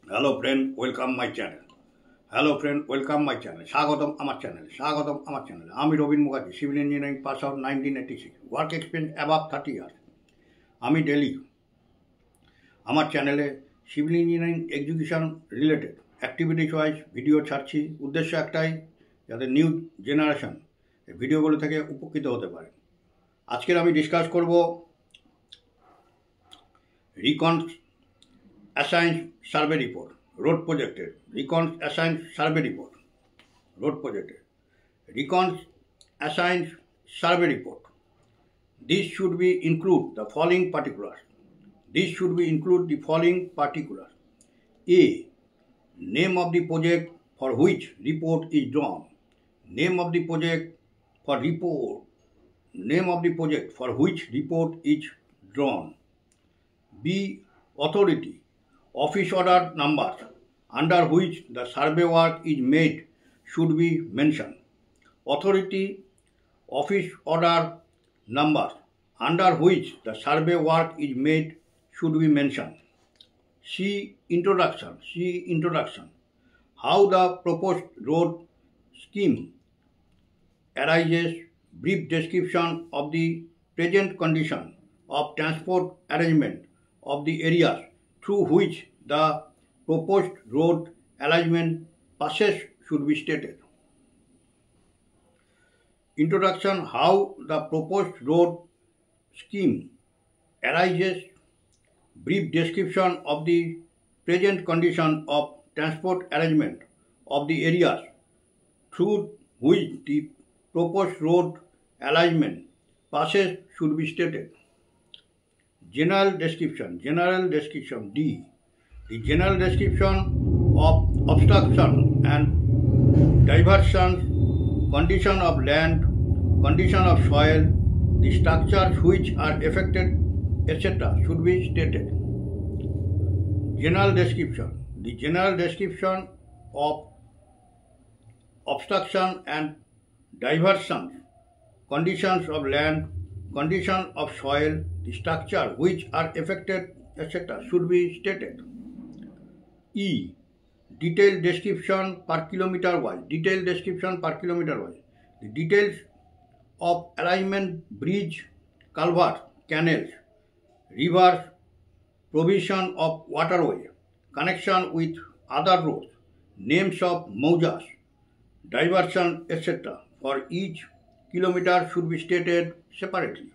Hello friend, welcome my channel. Hello friend, welcome my channel. Swagotam আমার channel. Swagotam আমার channel. আমি Rabin Mukherjee, civil engineering pass out 1986. Work experience above 30 years. আমি daily আমার চ্যানেলে civil engineering education related activities wise video ছাড়ছি। উদ্দেশ্য একটাই, যাতে নিউ জেনারেশন এই ভিডিওগুলো থেকে উপকৃত হতে পারে। আজকের আমি ডিসকাস করব reconnaissance survey report road প্রজেক্টের reconnaissance survey report road প্রজেক্টের reconnaissance survey report. This should be include the following particulars. This should be include the following particulars. A. Name of the project for which report is drawn. Name of the project for report. Name of the project for which report is drawn. B. Authority. Office order number under which the survey work is made should be mentioned. Authority, office order number under which the survey work is made should be mentioned. C. Introduction. How the proposed road scheme arises, brief description of the present condition of transport arrangement of the areas through which the proposed road arrangement passes should be stated. Introduction. How the proposed road scheme arises, brief description of the present condition of transport arrangement of the areas through which the proposed road arrangement passes should be stated. General description. D. The general description of obstruction and diversion, condition of land, condition of soil, the structures which are affected, etc. should be stated. General description. The general description of obstruction and diversion, conditions of land, condition of soil, the structure which are affected, etc. should be stated. E. Detailed description per kilometer wise. The details of alignment, bridge, culvert, canals, rivers, provision of waterway, connection with other roads, names of moujas, diversion, etc. for each kilometer should be stated separately.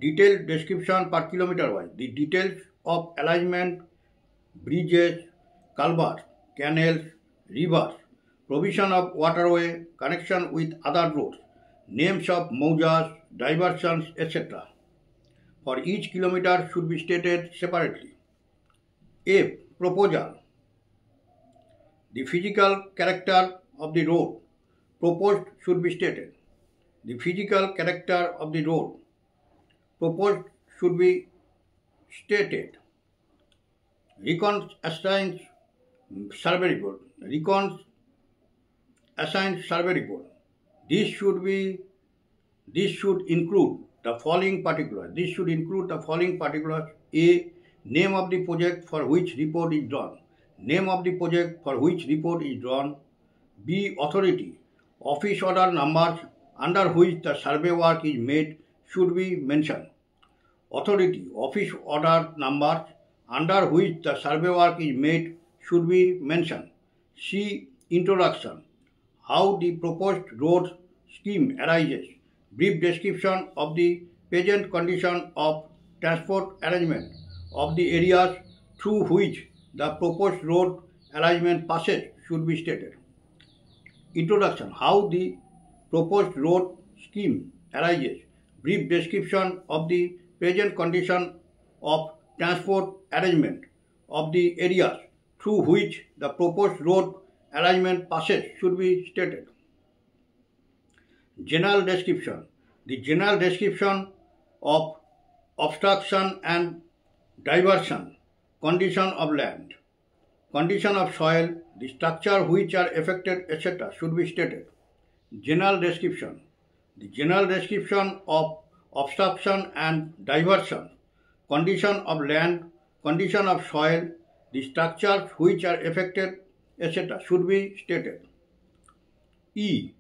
Detailed description per kilometer wise. The details of alignment, bridges, culverts, canals, rivers, provision of waterway, connection with other roads, names of moujas, diversions, etc. for each kilometer should be stated separately. A. Proposal. The physical character of the road proposed should be stated. The physical character of the road proposed should be stated. Recon assigned survey report. This should include the following particulars. A. Name of the project for which report is drawn. B. Authority. Office order numbers under which the survey work is made should be mentioned. Authority, office order numbers under which the survey work is made should be mentioned. C. Introduction. How the proposed road scheme arises, brief description of the present condition of transport arrangement of the areas through which the proposed road arrangement passes should be stated. Introduction. How the proposed road scheme arises, brief description of the present condition of transport arrangement of the areas through which the proposed road arrangement passes should be stated. General description. The general description of obstruction and diversion, condition of land, condition of soil, the structure which are affected, etc. should be stated. General description. The general description of obstruction and diversion, condition of land, condition of soil, the structures which are affected, etc. should be stated. E.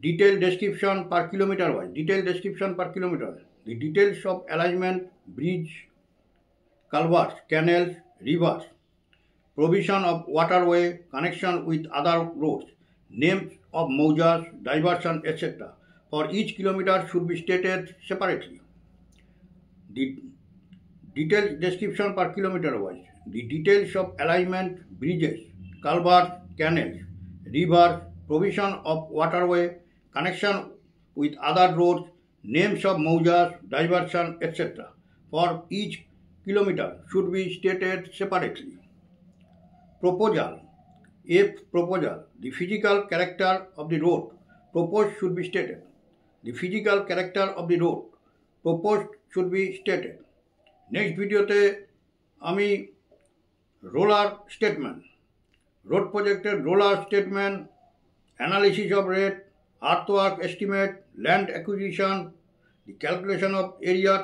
Detailed description per kilometer wise. Detailed description per kilometer. The details of alignment, bridge, culverts, canals, rivers, provision of waterway, connection with other roads, names of moujas, diversion, etc. for each kilometer should be stated separately. The detailed description per kilometer wise. The details of alignment, bridges, culverts, canals, rivers, provision of waterway, connection with other roads, names of moujas, diversion, etc. for each kilometer should be stated separately. Proposal. If proposal, the physical character of the road proposed should be stated. The physical character of the road proposed should be stated. Next ভিডিওতে আমি roller statement, road প্রজেক্টের roller statement, analysis of rate, earthwork estimate, land acquisition, the calculation of area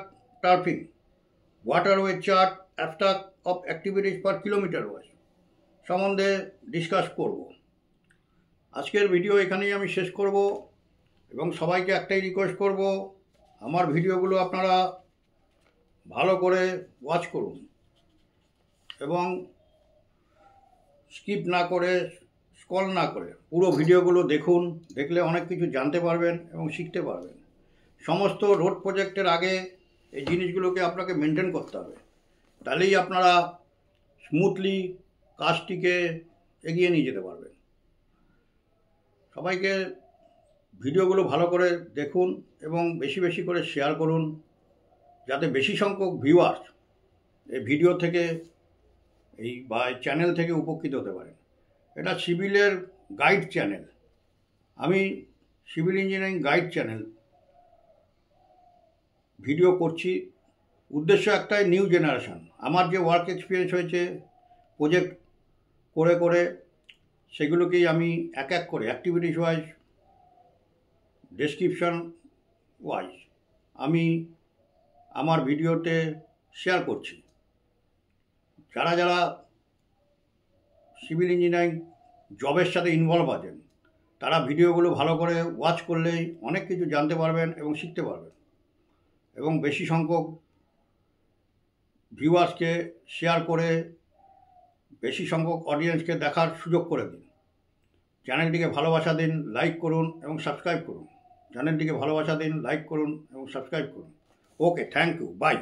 turfing, waterway chart, abstract of activities per kilometre wise সম্বন্ধে discuss করব। আজকের video এখানেই আমি শেষ করব এবং সবাইকে একটাই রিকোয়েস্ট করব, আমার ভিডিওগুলো আপনারা ভালো করে ওয়াচ করুন এবং স্কিপ না করে, স্ক্রল না করে পুরো ভিডিওগুলো দেখুন। দেখলে অনেক কিছু জানতে পারবেন এবং শিখতে পারবেন। সমস্ত রোড প্রজেক্টের আগে এই জিনিসগুলোকে আপনাকে মেনটেন করতে হবে, তাহলেই আপনারা স্মুথলি কাজটিকে এগিয়ে নিয়ে যেতে পারবেন। সবাইকে ভিডিওগুলো ভালো করে দেখুন এবং বেশি বেশি করে শেয়ার করুন, যাতে বেশি সংখ্যক ভিউয়ার্স এই ভিডিও থেকে বা চ্যানেল থেকে উপকৃত হতে পারেন। এটা সিভিলের গাইড চ্যানেল, আমি civil engineering guide channel video করছি। উদ্দেশ্য একটাই, নিউ জেনারেশন। আমার যে ওয়ার্ক এক্সপিরিয়েন্স হয়েছে প্রজেক্ট করে করে, সেগুলোকেই আমি এক এক করে অ্যাক্টিভিটিস ওয়াইজ, ডেসক্রিপশন ওয়াইজ আমি আমার ভিডিওতে শেয়ার করছি। যারা যারা সিভিল ইঞ্জিনিয়ারিং জবের সাথে ইনভলভ আছেন, তারা ভিডিওগুলো ভালো করে ওয়াচ করলেই অনেক কিছু জানতে পারবেন এবং শিখতে পারবেন। এবং বেশি সংখ্যক ভিউয়ার্সকে শেয়ার করে বেশি সংখ্যক অডিয়েন্সকে দেখার সুযোগ করে দিন। চ্যানেলটিকে ভালোবাসা দিন, লাইক করুন এবং সাবস্ক্রাইব করুন। চ্যানেলটিকে ভালোবাসা দিন, লাইক করুন এবং সাবস্ক্রাইব করুন। ওকে, থ্যাংক ইউ, বাই।